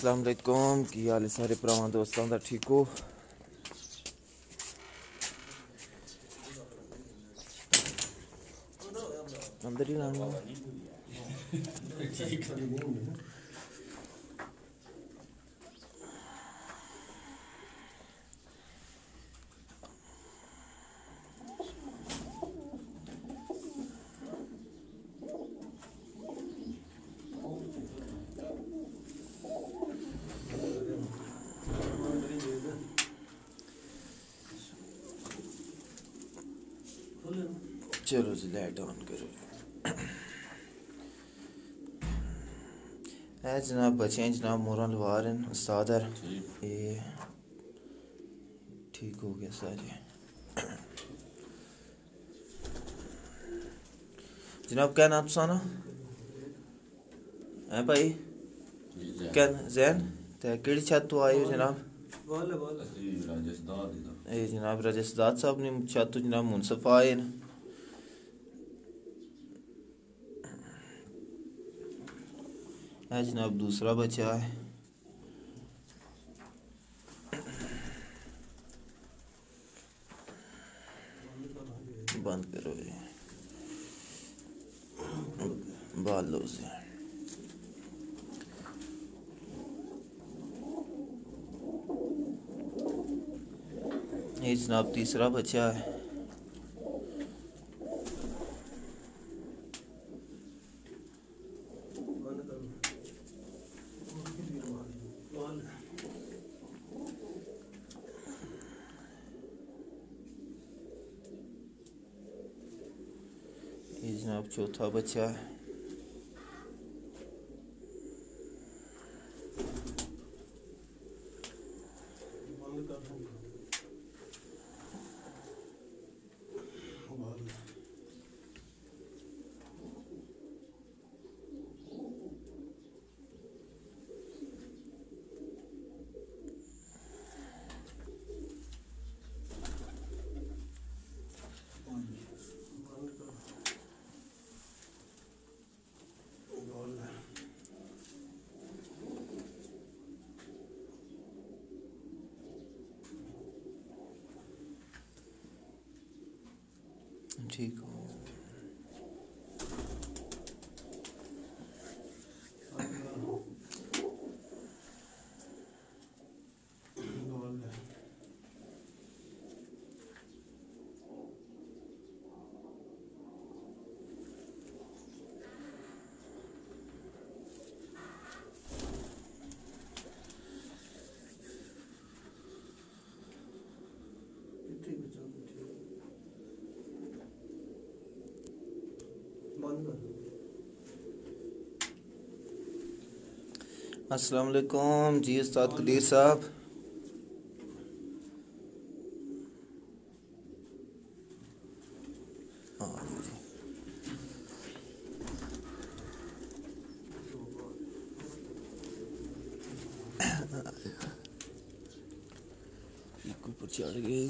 अस्सलाम वालेकुम की हाल है सारे भरावां दोस्तां दा ठीक हो। अंदर ही लाना चलो जी लाइट ऑन करो। है जनाब बच्चे हैं जनाब मोरल लवा रहे हैं उस्ताद है ये ठीक हो गया सारे। जनाब क्या नाम सुना है भाई क्या जैन ते केड़ी छत तो आए हो जनाब ये जनाब राजस्थान साहब ने छत तो जनाब मुनसफ आए न है जनाब दूसरा बच्चा है बंद करो बाल लो से ये जनाब तीसरा बच्चा है। ये जनाब चौथा बच्चा है। ठीक हो अस्सलाम वालेकुम जी उस्ताद कदीर साहब। ऊपर चढ़ गए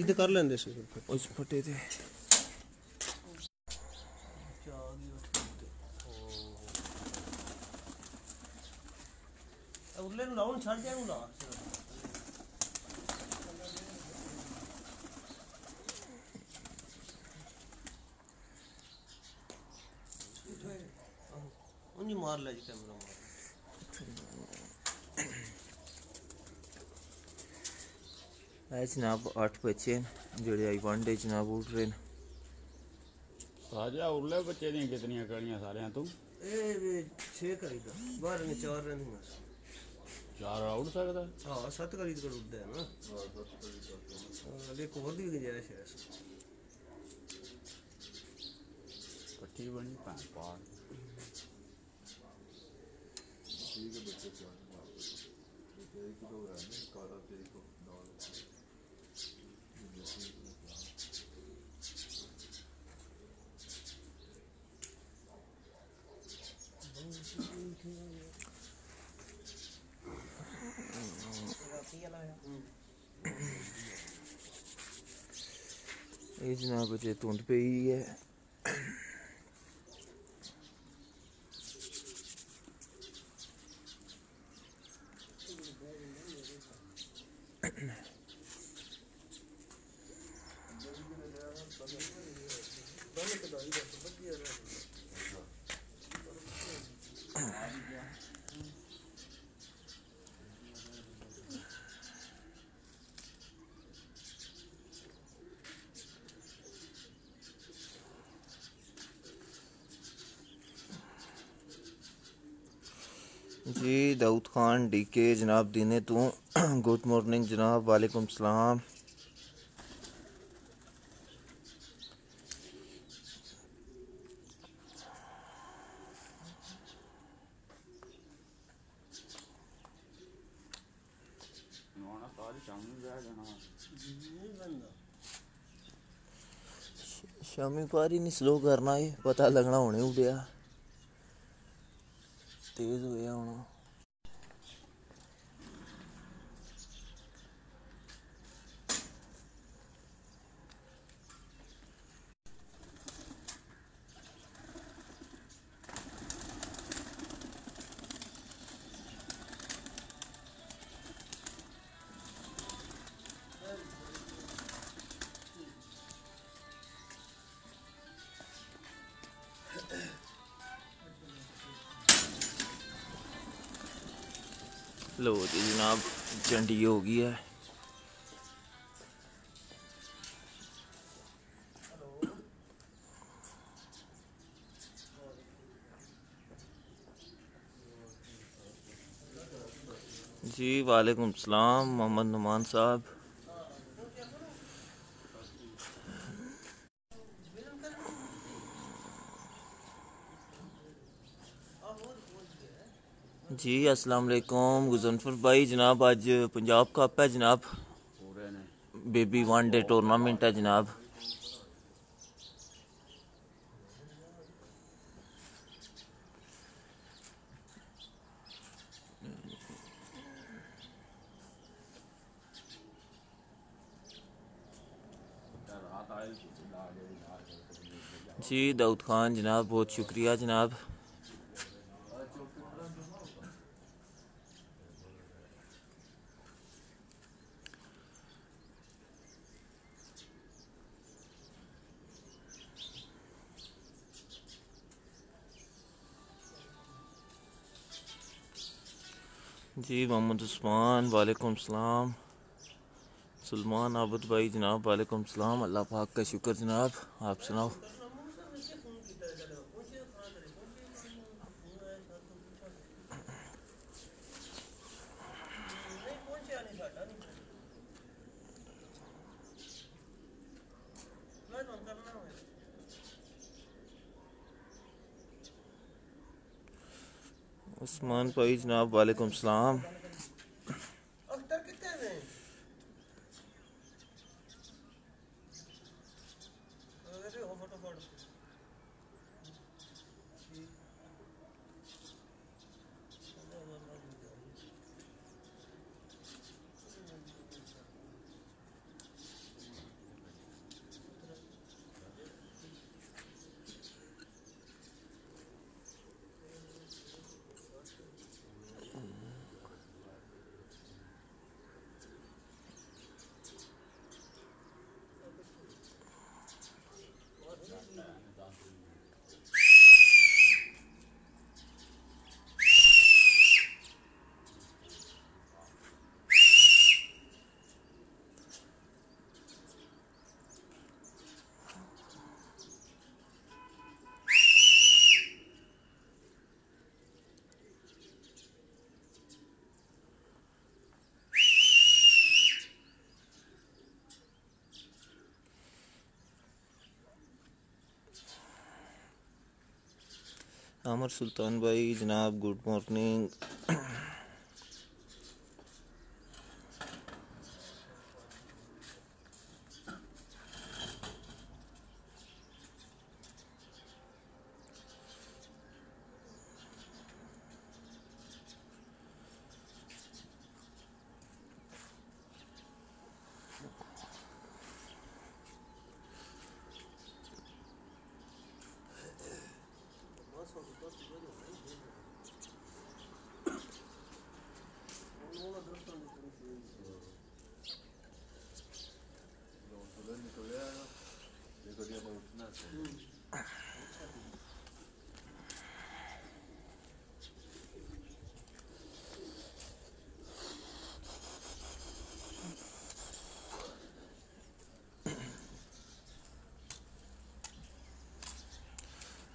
इधर कर लेंदे उस फटे थे उरले नु लाउन छड़ जानु ला उन्हीं मार ले जी कैमरा मार है जनाब 8 बच्चे जेड़े आई वन डे जनाब उठ रहे हैं। साजा उरले बच्चे दी कितनियां कड़ियां सारे तू ए 6 करी दा 12 ने 4 रन बस 4 उड़ सकदा हां 7 करी तो उड़दा है ना देखो और भी गुंजाइश है पट्टी बनी पांच पार ठीक है बच्चे क्या एक तो है ना काला तेरी को डाल ये जनाब अजे धुंध पई है। जी दाऊद खान डीके जनाब दीने तो गुड मॉर्निंग जनाब, वालेकुम सलाम। नौना सारी शामी बह जाना। नहीं बनना शामी पारी नहीं स्लो करना, है पता लगना होने उड़िया तेज होया होना। लो जी जनाब चंडी हो गई है। जी वालेकुम सलाम मोहम्मद नुमान साहब। जी अस्सलाम वालेकुम गुजनफर भाई। जनाब आज पंजाब कप है जनाब, पूरे ने बेबी वन डे टूर्नामेंट है जनाब। रात आए ला गए जी दाऊद खान जनाब बहुत शुक्रिया जनाब। जी मोहम्मद उस्मान वालेकुम सलाम। सलमान आबद भाई जनाब वालेकुम सलाम। अल्लाह पाक का शुक्र जनाब, आप सुनाओ। उस्मान भाई जनाब वालेकुम सलाम। अख्तर कितने में अरे हो फटाफट आमर सुल्तान भाई जनाब गुड मॉर्निंग।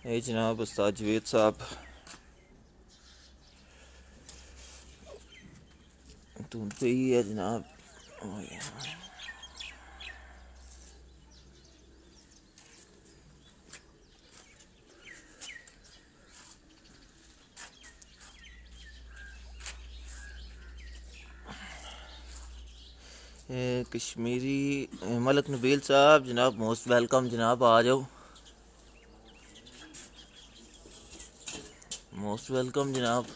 ये जनाब उस्ताद जवेद साहब धुंध पे ही है जनाब। कश्मीरी मलक नबील साहब जनाब मोस्ट वेलकम जनाब, आ जाओ, मोस्ट वेलकम जनाब।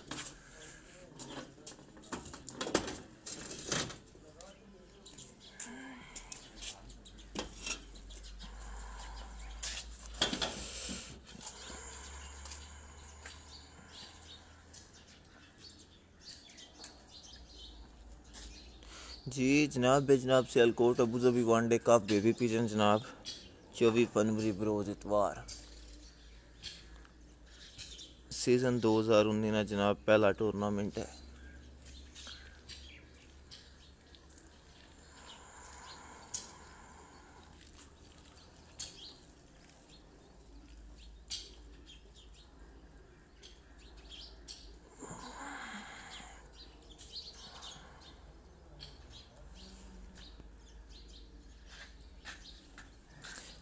जी जनाब जनाब Sialkot Abu Dhabi one day cup baby pigeon जनाब 24 फरवरी बरोज इतवार सीज़न 2019 का जनाब पहला टूर्नामेंट है।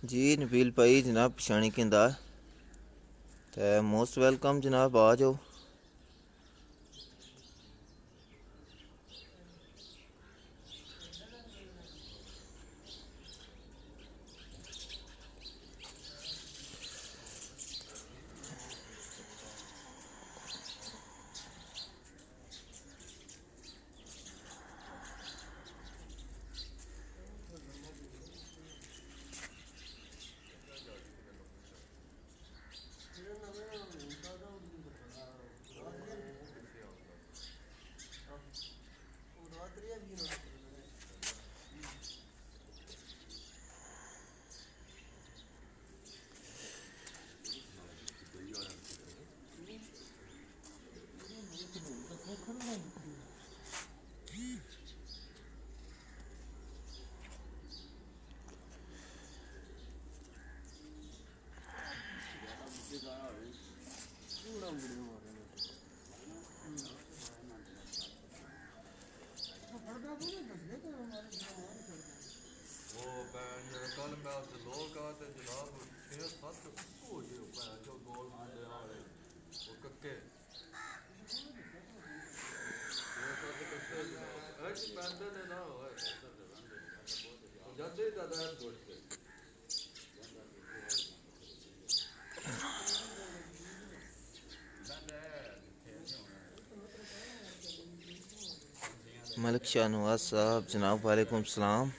जी नबील भाई जनाब पिछानी कहता तो मोस्ट वेलकम जनाब, आ जाओ। वो भैन कल मैं उस लोग आते जनाब 6-7 हो गए भैन जो गोल मुंडे वाले वो कक्के 6-7 कक्के जनाब ऐसी पैंदे ने ना होए जल्दी दादा गुड़ते मलिक शाह नवाज साहब जनाब वालेकुम सलाम।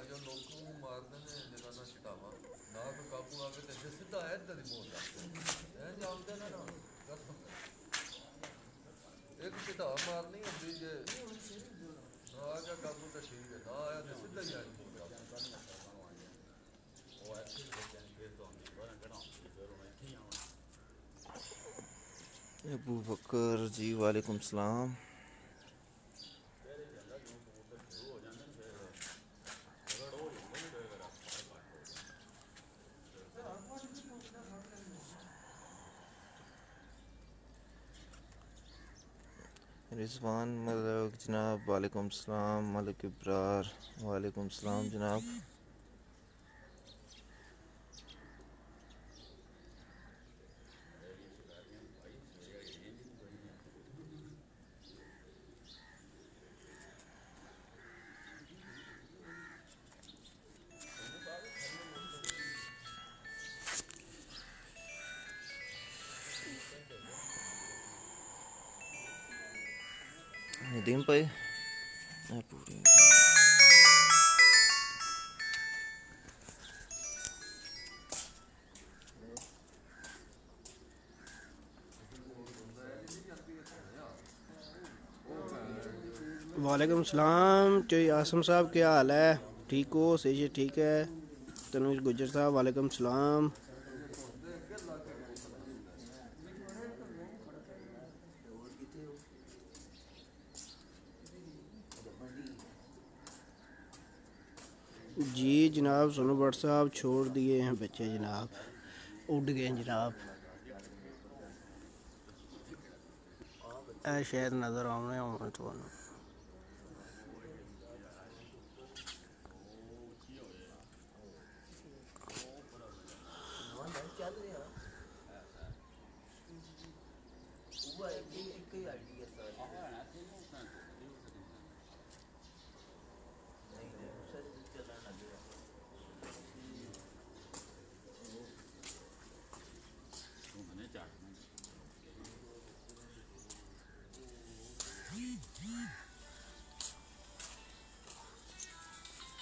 जो लोगों मारने ने निकालना छिटावा ना कोई काबू आवे ते सीधा इधर ही मोड़ जाते हैं जामदे ना ना एक छिटा मारनी होती जे ना आ गया काबू तो ठीक है, ना आया तो सीधा ही आई मोड़ जाते अबू बकर जी वालेकुम सलाम। रिजवान मलिक जनाब वालेकुम सलाम। मलिक इब्रार वालेकुम सलाम जनाब। नदीम भाई पूरी वालेकुम सलाम। चोई आसम साहब क्या हाल है? ठीक हो? सही ठीक है। तनुज गुजर साहब वालेकुम सलाम। जी जनाब सोनू भट्ट साहब छोड़ दिए हैं बच्चे जनाब, उड़ गए हैं जनाब। ऐ शायद नज़र आने होने तो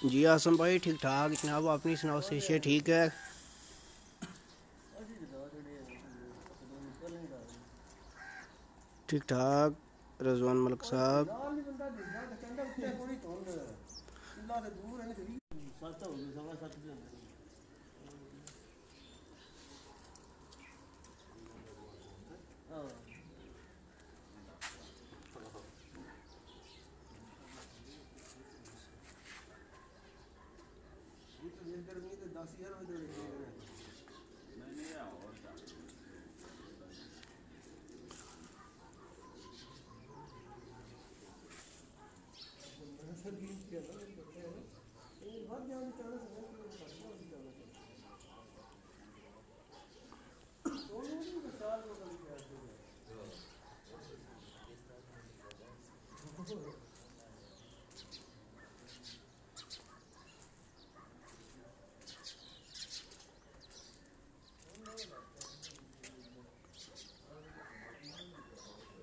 जी आसम भाई ठीक ठाक जनाब, अपनी सुनाओ सेहत ठीक है? ठीक ठाक रजवान मलिक साहब।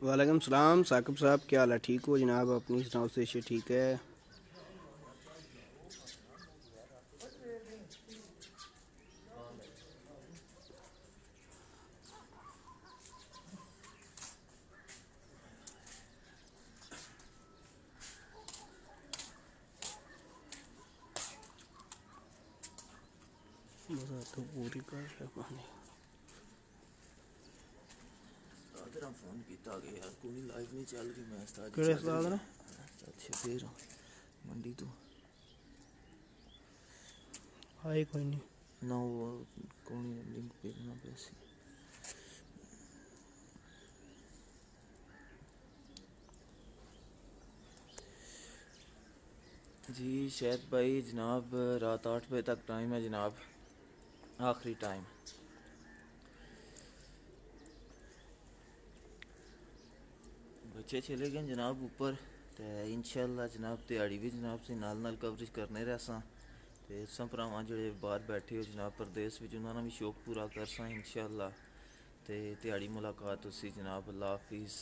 वालेकुम सलाम साकिब साहब, क्या हाल है? ठीक हो जनाब? अपनी सुनाओ सेहत ठीक है? तो पूरी कर फोन किया गया यार, कोई लाइव नहीं चल रही। मैं केड़े उस्ताद ने? शबीर मंडी तो आए कोई नहीं ना, वो कौन लिंक भेजना पैसे। जी शायद भाई जनाब रात 8 बजे तक टाइम है जनाब, आखिरी टाइम। बच्चे चले गए जनाब ऊपर, तो इंशाल्लाह जनाब दिहाड़ी भी जनाब से नाल कवरेज करने रहसा। तो सब भरावां जेह्ड़े बाहर बैठे हो जनाब परदेस विच, उन्होंने भी शौक पूरा करसा इंशाल्लाह। तो दिहाड़ी मुलाकात उसी जनाब। अल्लाह हाफिज़।